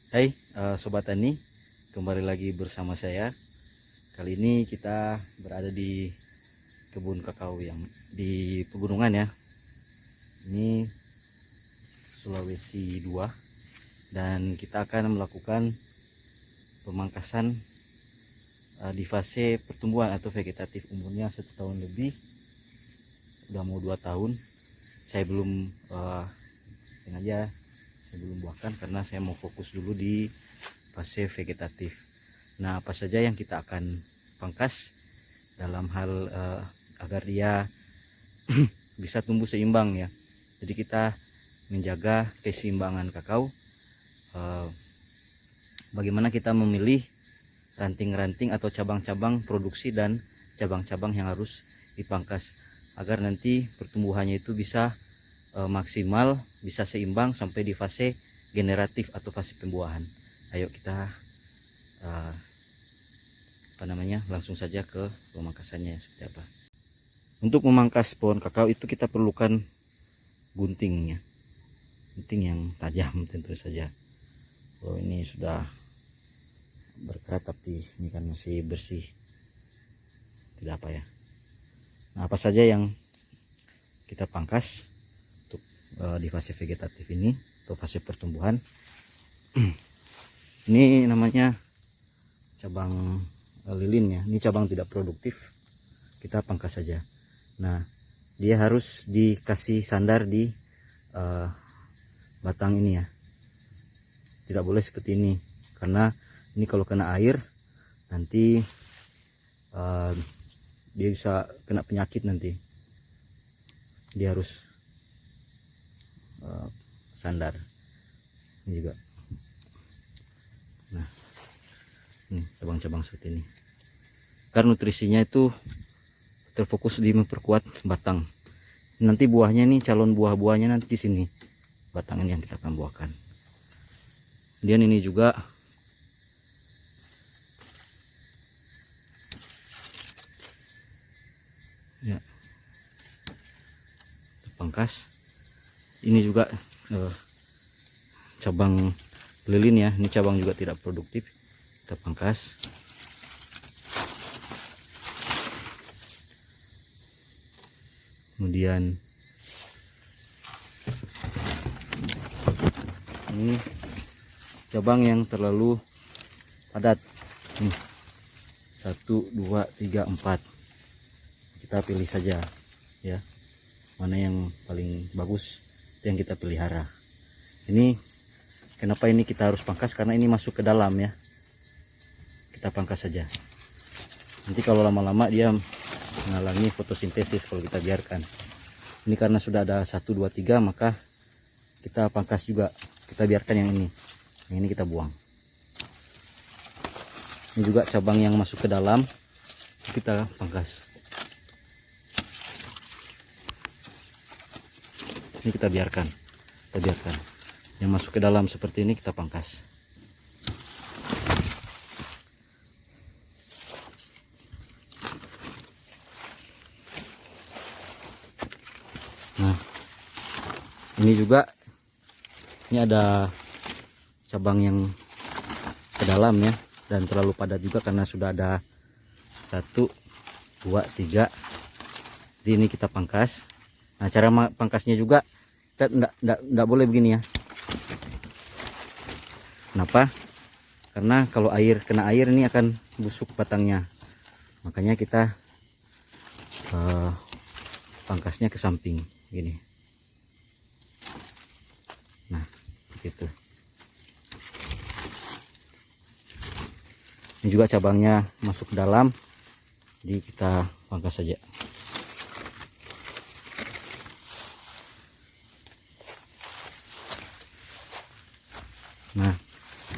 Hai Sobat Tani, kembali lagi bersama saya. Kali ini kita berada di kebun kakao yang di pegunungan ya. Ini Sulawesi 2 dan kita akan melakukan pemangkasan di fase pertumbuhan atau vegetatif. Umurnya 1 tahun lebih, udah mau 2 tahun. Saya belum sengaja saya belum buahkan karena saya mau fokus dulu di fase vegetatif. Nah, apa saja yang kita akan pangkas dalam hal agar dia bisa tumbuh seimbang ya. Jadi kita menjaga keseimbangan kakao. Bagaimana kita memilih ranting-ranting atau cabang-cabang produksi dan cabang-cabang yang harus dipangkas agar nanti pertumbuhannya itu bisa maksimal, bisa seimbang sampai di fase generatif atau fase pembuahan. Ayo kita langsung saja ke pemangkasannya seperti apa. Untuk memangkas pohon kakao itu kita perlukan guntingnya, gunting yang tajam tentu saja. Oh, ini sudah berkerat tapi ini kan masih bersih, tidak apa ya. Nah, apa saja yang kita pangkas untuk di fase vegetatif ini atau fase pertumbuhan. Ini namanya cabang lilin ya, ini cabang tidak produktif, kita pangkas saja. Nah, dia harus dikasih sandar di batang ini ya, tidak boleh seperti ini karena ini kalau kena air nanti dia bisa kena penyakit nanti. Dia harus sandar ini juga. Nah, ini cabang-cabang seperti ini karena nutrisinya itu terfokus di memperkuat batang. Nanti buahnya nih, calon buah-buahnya nanti di sini batang ini yang kita akan buahkan. Kemudian ini juga ya, pangkas. Ini juga cabang lilin ya, ini cabang juga tidak produktif, kita pangkas. Kemudian ini cabang yang terlalu padat nih, 1, 2, 3, 4, kita pilih saja ya, mana yang paling bagus itu yang kita pelihara. Ini kenapa ini kita harus pangkas, karena ini masuk ke dalam ya, kita pangkas saja. Nanti kalau lama-lama dia mengalami fotosintesis kalau kita biarkan. Ini karena sudah ada 1, 2, 3, maka kita pangkas juga, kita biarkan yang ini kita buang. Ini juga cabang yang masuk ke dalam kita pangkas. Ini kita biarkan, yang masuk ke dalam seperti ini kita pangkas. Nah, ini juga, ini ada cabang yang ke dalam ya, dan terlalu padat juga karena sudah ada 1, 2, 3. Jadi ini kita pangkas. Nah, cara pangkasnya juga kita enggak boleh begini ya. Kenapa? Karena kalau kena air ini akan busuk batangnya. Makanya kita pangkasnya ke samping gini. Nah, gitu. Ini juga cabangnya masuk ke dalam, jadi kita pangkas saja. Nah,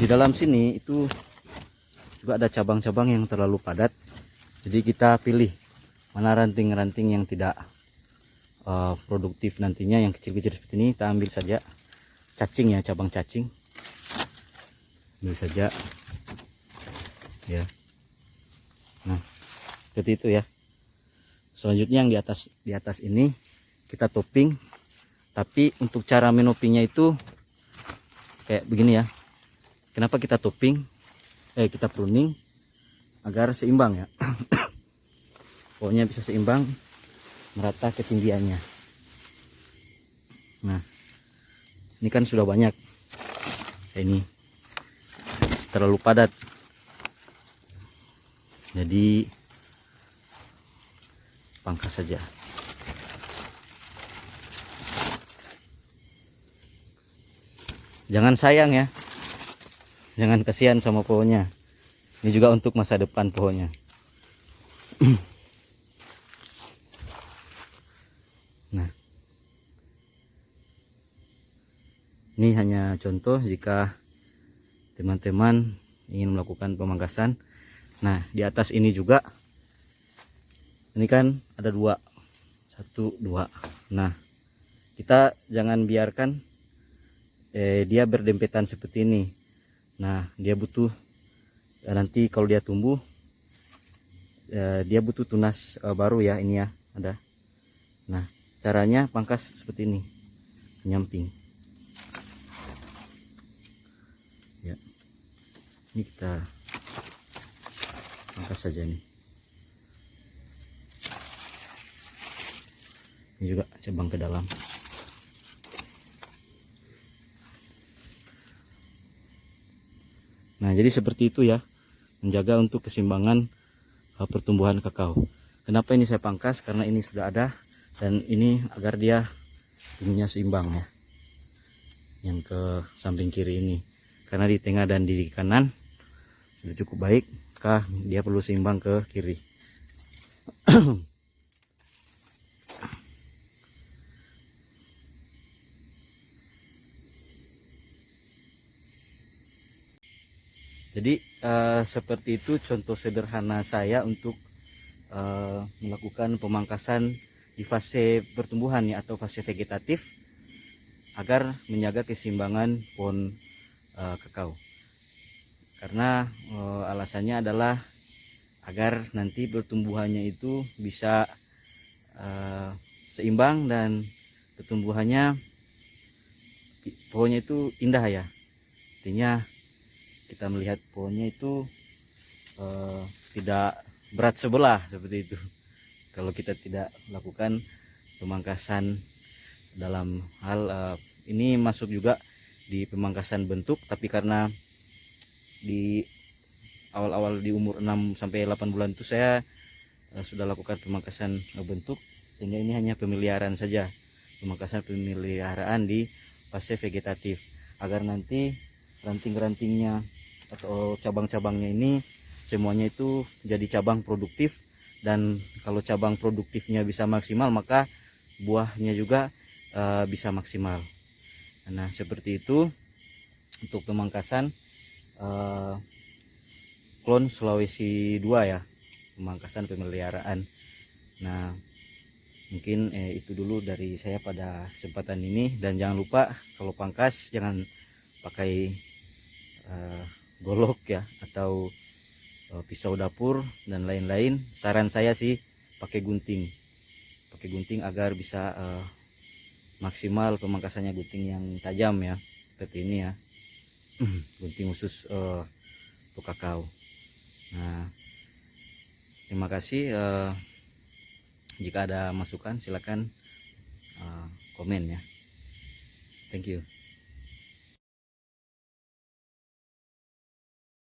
di dalam sini itu juga ada cabang-cabang yang terlalu padat, jadi kita pilih mana ranting-ranting yang tidak produktif nantinya, yang kecil-kecil seperti ini kita ambil saja. Cacing ya, cabang cacing ambil saja ya. Nah, seperti itu ya. Selanjutnya yang di atas ini kita topping, tapi untuk cara menopinya itu kayak begini ya. Kenapa kita topping, kita pruning agar seimbang ya. Pohonnya bisa seimbang, merata ketinggiannya. Nah, ini kan sudah banyak. Ini terlalu padat. Jadi pangkas saja. Jangan sayang ya. Jangan kasihan sama pohonnya. Ini juga untuk masa depan pohonnya. Nah, ini hanya contoh jika teman-teman ingin melakukan pemangkasan. Nah, di atas ini juga, ini kan ada dua, satu dua. Nah, kita jangan biarkan dia berdempetan seperti ini. Nah, dia butuh nanti kalau dia tumbuh, dia butuh tunas baru ya, ini ya ada. Nah, caranya pangkas seperti ini, menyamping ya. Ini kita pangkas saja nih. Ini juga cabang ke dalam. Nah, jadi seperti itu ya, menjaga untuk keseimbangan pertumbuhan kakao. Kenapa ini saya pangkas? Karena ini sudah ada, dan ini agar dia tumbuhnya seimbang ya. Yang ke samping kiri ini, karena di tengah dan di kanan sudah cukup baik, maka dia perlu seimbang ke kiri. Jadi seperti itu contoh sederhana saya untuk melakukan pemangkasan di fase pertumbuhan ya, atau fase vegetatif, agar menjaga keseimbangan pohon kakao. Karena alasannya adalah agar nanti pertumbuhannya itu bisa seimbang dan pertumbuhannya pohonnya itu indah ya. Artinya kita melihat pohonnya itu tidak berat sebelah seperti itu kalau kita tidak lakukan pemangkasan dalam hal ini. Masuk juga di pemangkasan bentuk, tapi karena di awal-awal di umur 6 sampai 8 bulan itu saya sudah lakukan pemangkasan bentuk, sehingga ini hanya pemeliharaan saja, pemangkasan pemeliharaan di fase vegetatif, agar nanti ranting-rantingnya atau cabang-cabangnya ini semuanya itu jadi cabang produktif. Dan kalau cabang produktifnya bisa maksimal, maka buahnya juga bisa maksimal. Nah, seperti itu untuk pemangkasan klon Sulawesi 2 ya, pemangkasan pemeliharaan. Nah, mungkin itu dulu dari saya pada kesempatan ini. Dan jangan lupa kalau pangkas jangan pakai golok ya, atau pisau dapur dan lain-lain. Saran saya sih pakai gunting agar bisa maksimal pemangkasannya, gunting yang tajam ya, seperti ini ya. Gunting khusus untuk kakao. Nah, terima kasih. Jika ada masukan silakan komen ya. Thank you.